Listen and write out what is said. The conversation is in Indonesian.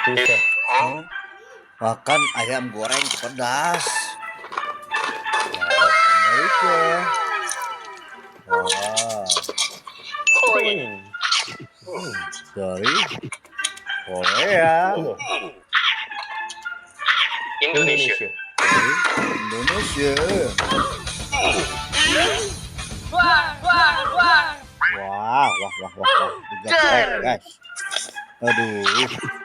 Bisa. Makan ayam goreng pedas. Amerika. Wah, dari Korea. Indonesia. Dari Indonesia. Wah. Digaplek, guys. Aduh.